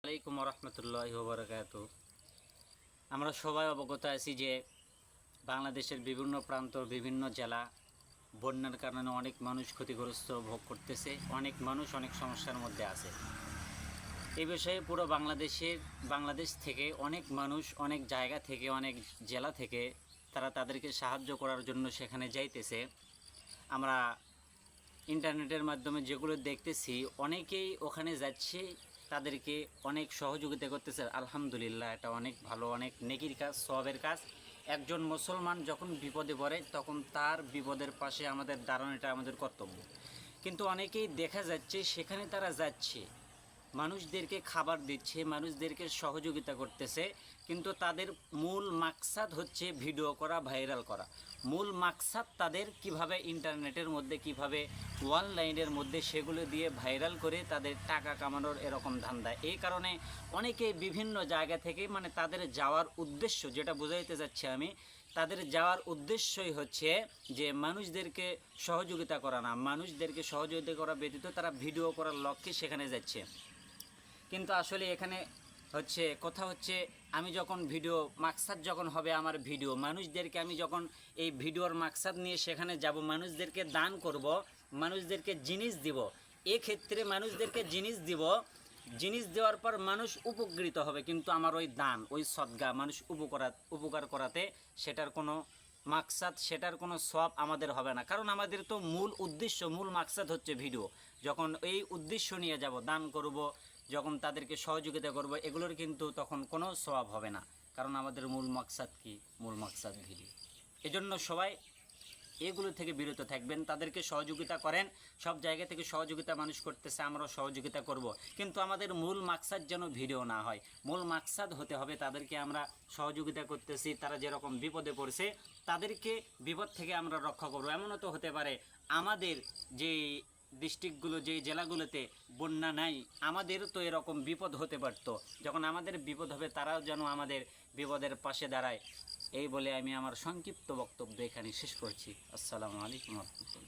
আলাইকুম রহমতুল্লাহি ওয়া বারাকাতুহু। আমরা সবাই অবগত আছি যে বাংলাদেশের বিভিন্ন প্রান্ত বিভিন্ন জেলা বন্যার কারণে অনেক মানুষ ক্ষতিগ্রস্ত ভোগ করতেছে, অনেক মানুষ অনেক সমস্যার মধ্যে আছে। এই বিষয়ে পুরো বাংলাদেশ থেকে অনেক মানুষ অনেক জায়গা থেকে অনেক জেলা থেকে তারা তাদেরকে সাহায্য করার জন্য সেখানে যাইতেছে। আমরা ইন্টারনেটের মাধ্যমে যেগুলো দেখতেছি অনেকেই ওখানে যাচ্ছে, তাদেরকে অনেক সহযোগিতা করতেছে। আলহামদুলিল্লাহ, এটা অনেক ভালো, অনেক নেকির কাজ, সওয়াবের কাজ। একজন মুসলমান যখন বিপদে পড়ে তখন তার বিপদের পাশে আমাদের দাঁড়ানোটা আমাদের কর্তব্য। কিন্তু অনেকেই দেখা যাচ্ছে সেখানে তারা যাচ্ছে, মানুষদেরকে খাবার দিচ্ছে, মানুষদেরকে সহযোগিতা করতেছে, কিন্তু তাদের মূল মাকসাদ হচ্ছে ভিডিও করা, ভাইরাল করা। মূল মাকসাদ তাদের কিভাবে ইন্টারনেটের মধ্যে, কিভাবে অনলাইনের মধ্যে সেগুলো দিয়ে ভাইরাল করে তাদের টাকা কামানোর এরকম ধান্দা। এই কারণে অনেকে বিভিন্ন জায়গা থেকে তাদের যাওয়ার উদ্দেশ্য, যেটা বোঝাইতে যাচ্ছি আমি, তাদের যাওয়ার উদ্দেশ্যই হচ্ছে যে মানুষদেরকে সহযোগিতা করা না, মানুষদেরকে সহযোগিতা করা ব্যতীত তারা ভিডিও করার লক্ষ্যে সেখানে যাচ্ছে। কিন্তু আসলে এখানে কথা হচ্ছে আমি যখন ভিডিও মাকসাদ যখন হবে আমার ভিডিও, মানুষদেরকে আমি যখন এই ভিডিওর মাকসাদ নিয়ে সেখানে যাব, মানুষদেরকে দান করব, মানুষদেরকে জিনিস দিব, এক্ষেত্রে মানুষদেরকে জিনিস দেওয়ার পর মানুষ উপকৃত হবে, কিন্তু আমার ওই দান, ওই সদকা, মানুষ উপকার করাতে সেটার কোনো মাকসাদ, সেটার কোনো সওয়াব আমাদের হবে না। কারণ আমাদের তো মূল উদ্দেশ্য, মূল মাকসাদ হচ্ছে ভিডিও। যখন এই উদ্দেশ্য নিয়ে যাব, দান করব, যখন তাদেরকে সহযোগিতা করব, এগুলোর কিন্তু তখন কোনো সওয়াব হবে না। কারণ আমাদের মূল মাকসাদ কি? মূল মাকসাদ ভিডিও। এজন্য সবাই এগুলো থেকে বিরত থাকবেন, তাদেরকে সহযোগিতা করেন। সব জায়গা থেকে সহযোগিতা মানুষ করতেছে, আমরাও সহযোগিতা করব, কিন্তু আমাদের মূল মাকসাদ যেন ভিডিও না হয়। মূল মাকসাদ হতে হবে তাদেরকে আমরা সহযোগিতা করতেছি, তারা যেরকম বিপদে পড়ছে তাদেরকে বিপদ থেকে আমরা রক্ষা করব। এমনও তো হতে পারে আমাদের যে ডিস্ট্রিক্টগুলো, যেই জেলাগুলোতে বন্যা নাই, আমাদের তো এরকম বিপদ হতে পারতো। যখন আমাদের বিপদ হবে তারাও যেন আমাদের বিপদের পাশে দাঁড়ায়। এই বলে আমি আমার সংক্ষিপ্ত বক্তব্য এখানে শেষ করছি। আসসালামু আলাইকুম ওয়া রাহমাতুল্লাহ।